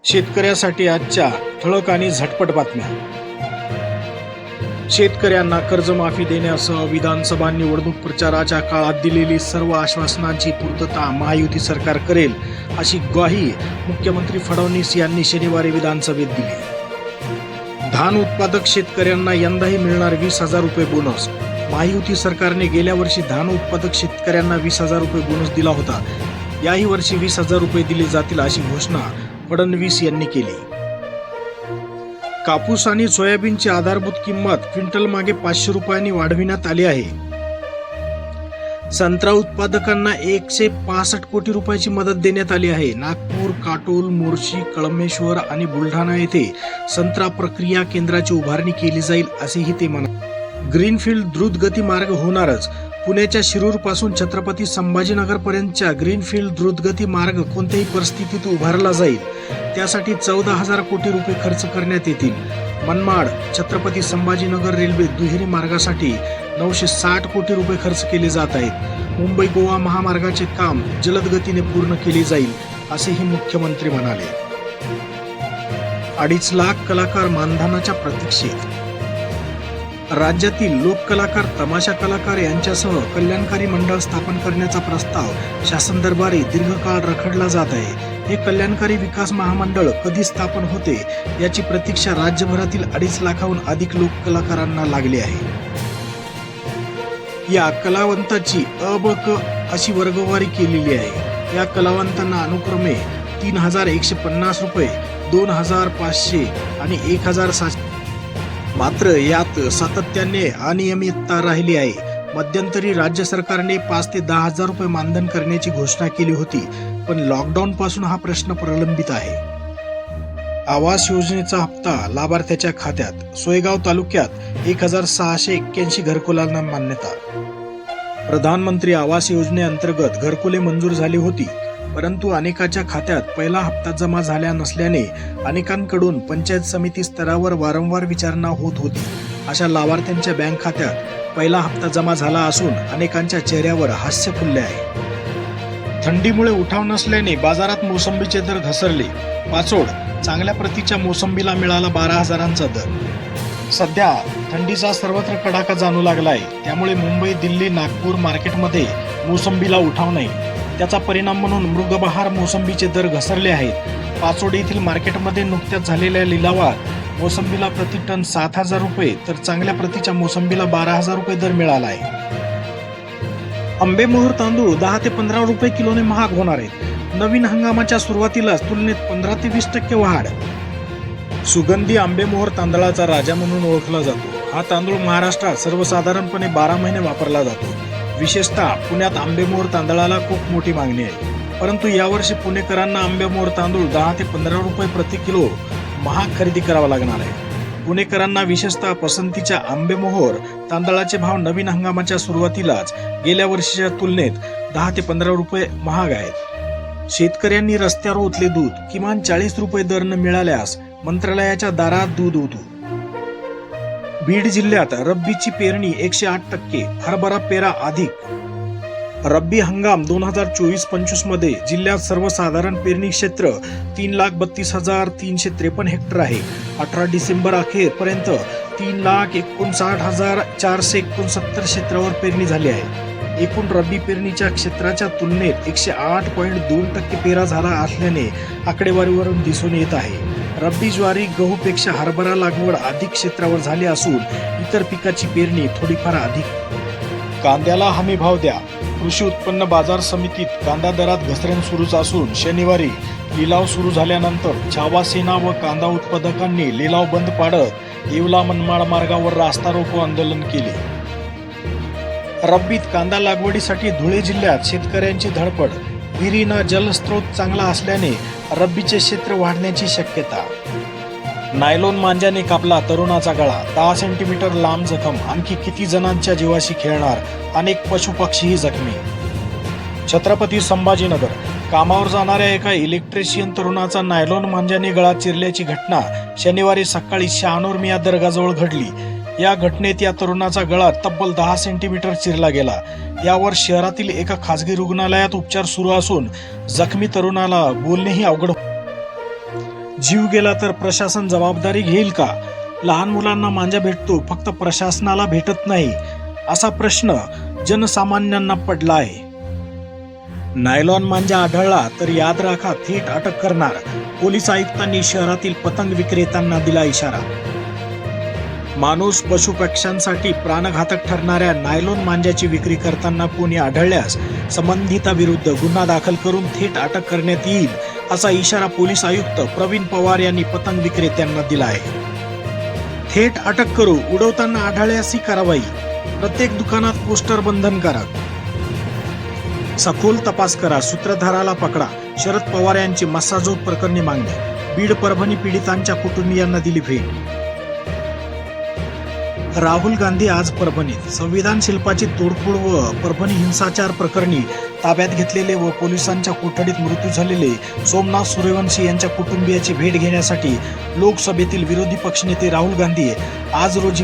शेतकऱ्यासाठी आजच्या ठळक आणि झटपट बातम्या. शेतकऱ्यांना कर्जमाफी देण्यासह विधानसभा निवडणूक प्रचाराच्या काळात दिलेली सर्व आश्वासनांची पूर्तता महायुती सरकार करेल अशी ग्वाही मुख्यमंत्री फडणवीस यांनी शनिवारी विधानसभेत दिली. धान उत्पादक शेतकऱ्यांना यंदाही मिळणार 20,000 रुपये बोनस. महायुती सरकारने गेल्या वर्षी धान उत्पादक शेतकऱ्यांना 20,000 रुपये बोनस दिला होता. याही वर्षी 20,000 रुपये दिले जातील अशी घोषणा फडणवीस यांनी केली. कापूस आणि सोयाबीनची आधारभूत किंमत क्विंटल मागे 500 रुपयांनी वाढविण्यात आली आहे. संत्रा उत्पादकांना 165 कोटी रुपयाची मदत देण्यात आली आहे. नागपूर, काटोल, मोर्शी, कळमेश्वर आणि बुलढाणा येथे संत्रा प्रक्रिया केंद्राची उभारणी केली जाईल असेही ते म्हणाले. ग्रीनफील्ड द्रुतगती मार्ग होणारच. पुण्याच्या शिरूर पासून छत्रपती संभाजीनगर पर्यंतच्या ग्रीनफील्ड द्रुतगती मार्ग कोणत्याही परिस्थितीत उभारला जाईल. त्यासाठी 14,000 कोटी रुपये खर्च करण्यात येतील. मनमाड छत्रपती संभाजीनगर रेल्वे दुहेरी मार्गासाठी 960 कोटी रुपये खर्च केले जात आहेत. मुंबई गोवा महामार्गाचे काम जलद गतीने पूर्ण केले जाईल असेही मुख्यमंत्री म्हणाले. 2.5 लाख कलाकार मानधनाच्या प्रतीक्षेत. राज्यातील लोककलाकार, तमाशा कलाकार यांच्यासह कल्याणकारी मंडळ स्थापन करण्याचा प्रस्ताव शासन दरबारी दीर्घकाळ रखडला जात आहे. हे कल्याणकारी विकास महामंडळ कधी स्थापन होते याची प्रतीक्षा राज्यभरातील 2.5 लाखाहून अधिक लोककलाकारांना लागली आहे. या कलावंताची अ, ब, क अशी वर्गवारी केलेली आहे. या कलावंतांना अनुक्रमे 3,150 रुपये, 2,500 आणि 1,700. मात्र यात सातत्याने अनियमितता राहिली आहे. मध्यंतरी राज्य सरकारने 5 ते 10,000 रुपये मानधन करण्याची घोषणा केली होती, पण लॉकडाऊन पासून हा प्रश्न प्रलंबित आहे. आवास योजनेचा हप्ता लाभार्थ्याच्या खात्यात. सोयगाव तालुक्यात 1,681 घरकुलांना मान्यता. प्रधानमंत्री आवास योजनेअंतर्गत घरकुले मंजूर झाली होती, परंतु अनेकांच्या खात्यात पहिला हप्ता जमा झाला नसल्याने अनेकांकडून पंचायत समिती स्तरावर वारंवार विचारणा होत होती. अशा लाभार्थ्यांच्या बँक खात्यात पहिला हप्ता जमा झाला असून अनेकांच्या चेहऱ्यावर हास्य फुलले आहे. थंडीमुळे उठाव नसल्याने बाजारात मोसंबीचे दर घसरले. पाचोड चांगल्या प्रतीच्या मोसंबीला मिळाला 12,000चा दर. सध्या थंडीचा सर्वत्र कडाका जाणू लागलाय, त्यामुळे मुंबई, दिल्ली, नागपूर मार्केटमध्ये मोसंबीला उठाव नाही. त्याचा परिणाम म्हणून मृगबहार मोसंबीचे दर घसरले आहेत. पाचोड येथील मार्केटमध्ये नुकत्याच झालेल्या लिलावात मोसंबीला प्रति टन 7,000 रुपये तर चांगल्या प्रतीच्या मोसंबीला 12,000 रुपये दर मिळाला आहे. आंबेमोहोर तांदूळ 10 ते 15 रुपये किलोने महाग होणार आहेत. नवीन हंगामाच्या सुरुवातीलाच तुलनेत 15 ते 20% वाढ. सुगंधी आंबेमोहोर तांदळाचा राजा म्हणून ओळखला जातो. हा तांदूळ महाराष्ट्रात सर्वसाधारणपणे 12 महिने वापरला जातो. विशेषतः पुण्यात आंबेमोहोर तांदळाला खूप मोठी मागणी आहे. परंतु यावर्षी पुणेकरांना आंबेमोहोर तांदूळ 10 ते 15 रुपये प्रति किलो महाग खरेदी करावा लागणार आहे. पुणेकरांना विशेषतः पसंतीच्या आंबेमोहोर तांदळाचे भाव नवीन हंगामाच्या सुरुवातीलाच गेल्या वर्षीच्या तुलनेत 10 ते 15 रुपये महाग आहेत. शेतकऱ्यांनी रस्त्यावर ओतले दूध. किमान 40 रुपये दर न मिळाल्यास मंत्रालयाच्या दारात दूध ओतू. बीड जिल्ह्यात रब्बीची पेरणी 108%. हरभरा पेरा अधिक. रब्बी हंगाम 2024-25 मध्ये जिल्ह्यात सर्वसाधारण पेरणी क्षेत्र 3,32,353 हेक्टर आहे. 18 डिसेंबर अखेर पर्यंत 3,59,469 क्षेत्रावर पेरणी झाली आहे. एकूण रब्बी पेरणीच्या क्षेत्राच्या तुलनेत 108.2% पेरा झाला असल्याने आकडेवारीवरून दिसून येत आहे. रब्बी ज्वारी, गहूपेक्षा हरभरा लागवड अधिक क्षेत्रावर झाली असून इतर पिकाची पेरणी थोडीफार अधिक. कांद्याला हमी भाव द्या. कृषी उत्पन्न बाजार समितीत कांदा दरात घसरण सुरूच असून शनिवारी लिलाव सुरू झाल्यानंतर छावा सेना व कांदा उत्पादकांनी लिलाव बंद पाडत येवला मनमाड मार्गावर रास्ता रोको आंदोलन केले. रब्बीत कांदा लागवडीसाठी धुळे जिल्ह्यात शेतकऱ्यांची धडपड. विहिरींना जलस्रोत चांगला असल्याने रब्बीचे क्षेत्र वाढण्याची शक्यता. नायलॉन मांजाने कापला तरुणाचा गळा. 10 सेंटीमीटर लांब जखम. आणखी किती जणांच्या जीवाशी खेळणार. अनेक पशुपक्षीही जखमी. छत्रपती संभाजीनगर. कामावर जाणाऱ्या एका इलेक्ट्रिशियन तरुणाचा नायलॉन मांजाने गळा चिरल्याची घटना शनिवारी सकाळी शहानूर मिया दर्गाजवळ घडली. या घटनेत या तरुणाचा गळा तब्बल 10 सेंटीमीटर चिरला गेला. यावर शहरातील एका खासगी रुग्णालयात उपचार सुरू असून जखमी तरुणाला बोलणेही अवघड. जीव गेला तर प्रशासन जबाबदारी घेईल का? लहान मुलांना मांजा भेटतो, फक्त प्रशासनाला भेटत नाही, असा प्रश्न जनसामान्यांना पडला आहे. नायलॉन मांजा आढळला तर याद राखा, थेट अटक करणार. पोलीस आयुक्तांनी शहरातील पतंग विक्रेत्यांना दिला इशारा. माणूस पशु पक्ष्यांसाठी प्राणघातक ठरणाऱ्या नायलॉन मांजाची विक्री करताना कोणी आढळल्यास संबंधिताविरुद्ध गुन्हा दाखल करून थेट अटक करण्यात येईल, असा इशारा पोलीस आयुक्त प्रवीण पवार यांनी पतंग विक्रेत्यांना दिला आहे. थेट अटक करू, उडवताना आढळल्यास ही कारवाई. प्रत्येक दुकानात पोस्टर बंधनकारक. सखोल तपास करा, सूत्रधाराला पकडा. शरद पवार यांची मस्साजोग प्रकरणी मागणी. बीड परभणी पीडितांच्या कुटुंबियांना दिली भेट. राहुल गांधी आज परभणीत. संविधान शिल्पाची तोडफोड व परभणी हिंसाचार प्रकरणी ताब्यात घेतलेले व पोलिसांच्या कोठडीत मृत्यू झालेले सोमनाथ सूर्यवंशी यांच्या कुटुंबियाची भेट घेण्यासाठी लोकसभेतील विरोधी पक्षनेते राहुल गांधी आज रोजी